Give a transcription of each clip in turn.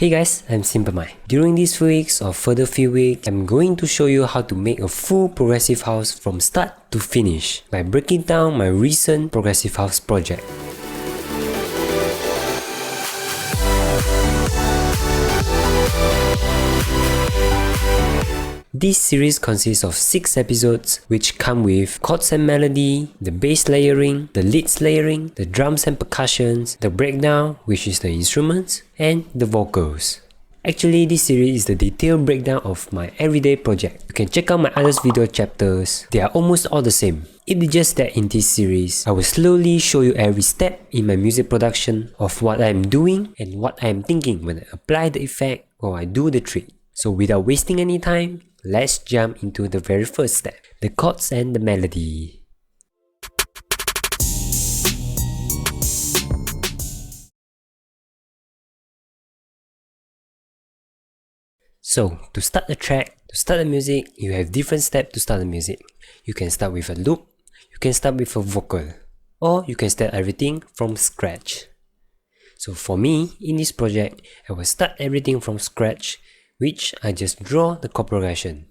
Hey guys, I'm Simple Muide. During these few weeks or further few weeks, I'm going to show you how to make a full progressive house from start to finish by breaking down my recent progressive house project. This series consists of 6 episodes which come with chords and melody, the bass layering, the leads layering, the drums and percussions, the breakdown which is the instruments, and the vocals. Actually, this series is the detailed breakdown of my everyday project. You can check out my other video chapters, they are almost all the same. It is just that in this series, I will slowly show you every step in my music production of what I am doing and what I am thinking when I apply the effect or I do the trick. So without wasting any time, let's jump into the very first step, the chords and the melody. So, to start the track, to start the music, you have different steps to start the music. You can start with a loop, you can start with a vocal, or you can start everything from scratch. So for me, in this project, I will start everything from scratch, which I just draw the chord progression.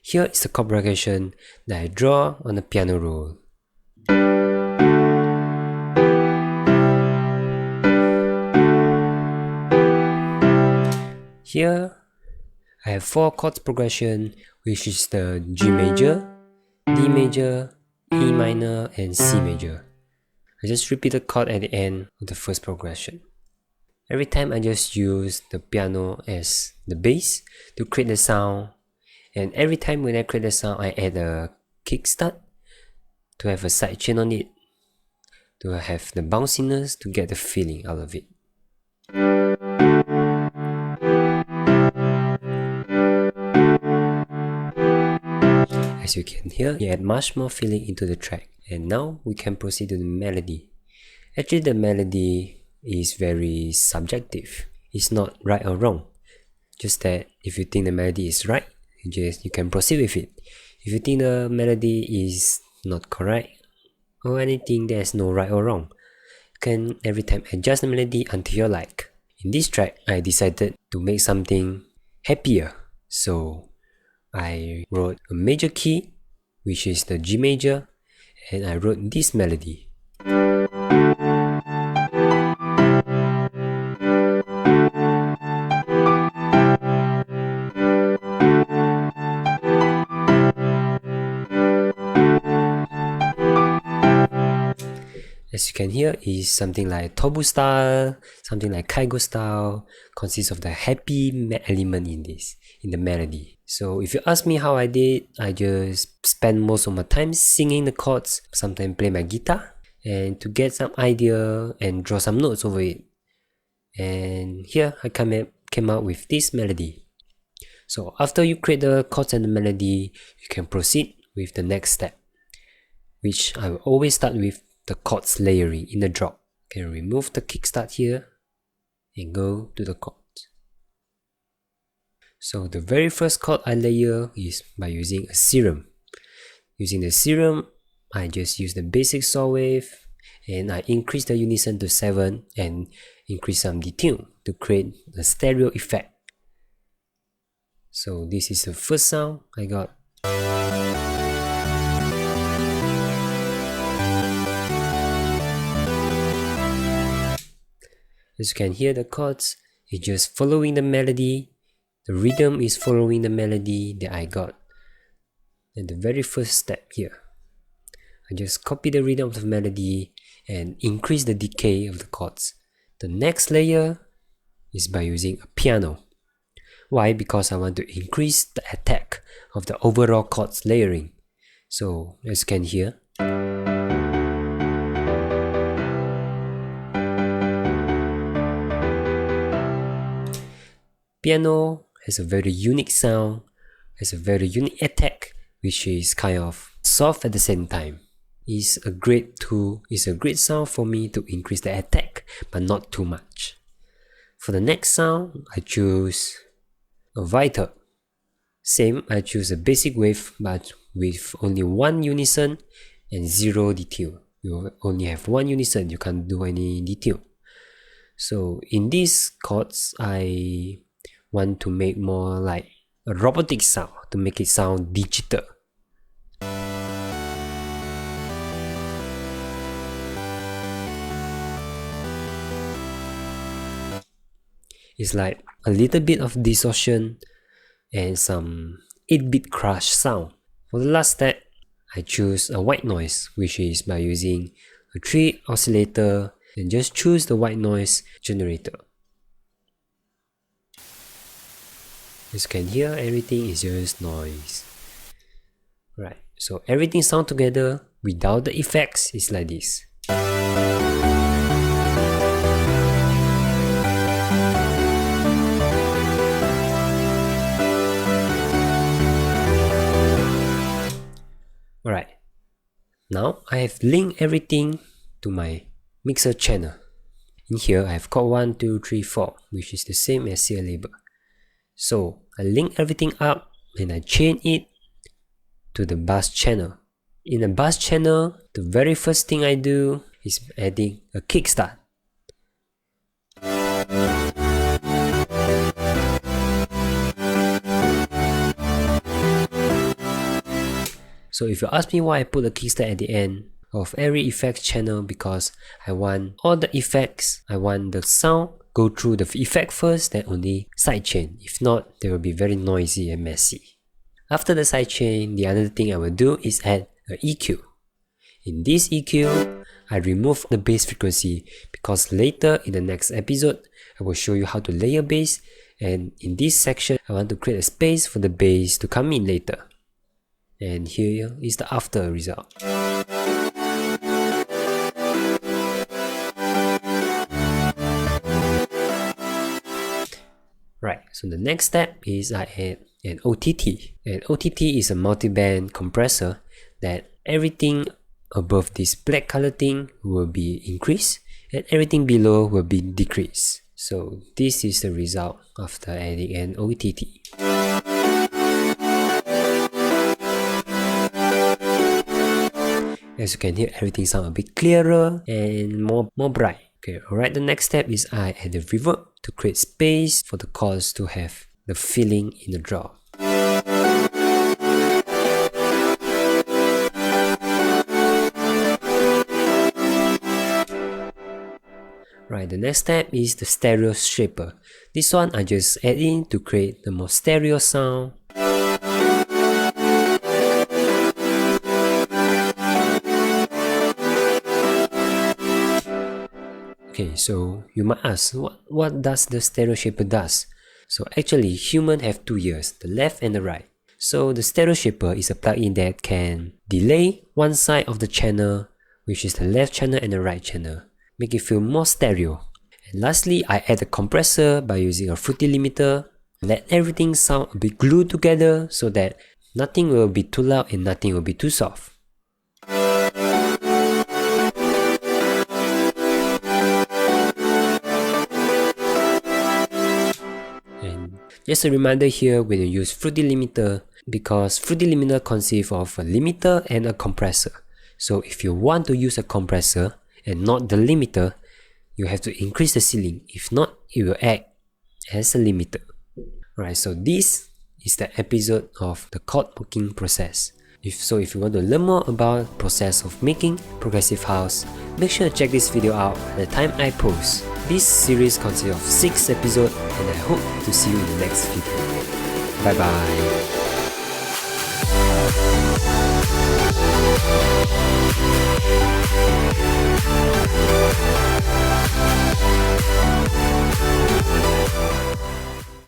Here is the chord progression that I draw on the piano roll. Here, I have 4 chords progression, which is the G major, D major, E minor, and C major. I just repeat the chord at the end of the first progression. Every time I just use the piano as the bass to create the sound, and every time when I create the sound, I add a kickstart to have a sidechain on it, to have the bounciness to get the feeling out of it. As you can hear, you add much more feeling into the track. And now we can proceed to the melody. Actually, the melody is very subjective. It's not right or wrong. Just that if you think the melody is right, you can proceed with it. If you think the melody is not correct or anything, there's no right or wrong. You can every time adjust the melody until you like. In this track, I decided to make something happier. So I wrote a major key, which is the G major, and I wrote this melody. As you can hear, is something like Tobu style, something like Kaigo style, consists of the happy element in the melody. So if you ask me how I did, I just spend most of my time singing the chords, sometimes play my guitar, and to get some idea and draw some notes over it. And here I came out with this melody. So after you create the chords and the melody, you can proceed with the next step, which I will always start with the chords layering in the drop. You can remove the kickstart here and go to the chords. So the very first chord I layer is by using a serum. Using the serum, I just use the basic saw wave and I increase the unison to 7 and increase some detune to create a stereo effect. So this is the first sound I got. As you can hear, the chords is just following the melody. The rhythm is following the melody that I got. And the very first step here, I just copy the rhythm of the melody and increase the decay of the chords. The next layer is by using a piano. Why? Because I want to increase the attack of the overall chords layering. So as you can hear, piano has a very unique sound, has a very unique attack, which is kind of soft at the same time. It's a great tool, it's a great sound for me to increase the attack, but not too much. For the next sound, I choose a vital. Same, I choose a basic wave, but with only 1 unison and 0 detune. You only have 1 unison, you can't do any detune. So in these chords, I want to make more like a robotic sound, to make it sound digital. It's like a little bit of distortion and some 8-bit crash sound. For the last step, I choose a white noise, which is by using a 3 oscillator and just choose the white noise generator. As you can hear, everything is just noise. Right, so everything sound together without the effects is like this. Alright, now I have linked everything to my mixer channel. In here I have chord 1, 2, 3, 4, which is the same as here label. So I link everything up and I chain it to the bass channel. In the bass channel, the very first thing I do is adding a kickstart. So if you ask me why I put a kickstart at the end of every effects channel, because I want all the effects, I want the sound go through the effect first, then only sidechain. If not, they will be very noisy and messy. After the sidechain, the other thing I will do is add an EQ. In this EQ, I remove the bass frequency because later in the next episode, I will show you how to layer bass, and in this section, I want to create a space for the bass to come in later. And here is the after result. Right, so the next step is I add an OTT. And OTT is a multi-band compressor that everything above this black color thing will be increased and everything below will be decreased. So this is the result after adding an OTT. As you can hear, everything sounds a bit clearer and more bright. Okay, alright, the next step is I add the reverb to create space for the chords to have the feeling in the drop. Right, the next step is the stereo shaper. This one I just add in to create the more stereo sound. Okay, so you might ask, what does the stereo shaper does? So actually, humans have two ears, the left and the right. So the stereo shaper is a plugin that can delay one side of the channel, which is the left channel and the right channel, make it feel more stereo. And lastly, I add a compressor by using a fruity limiter. Let everything sound a bit glued together so that nothing will be too loud and nothing will be too soft. Just a reminder here when you use fruity limiter, because fruity limiter consists of a limiter and a compressor. So if you want to use a compressor and not the limiter, you have to increase the ceiling. If not, it will act as a limiter. Alright, so this is the episode of the chord making process. If you want to learn more about the process of making progressive house, make sure to check this video out at the time I post. This series consists of 6 episodes and I hope to see you in the next video. Bye bye.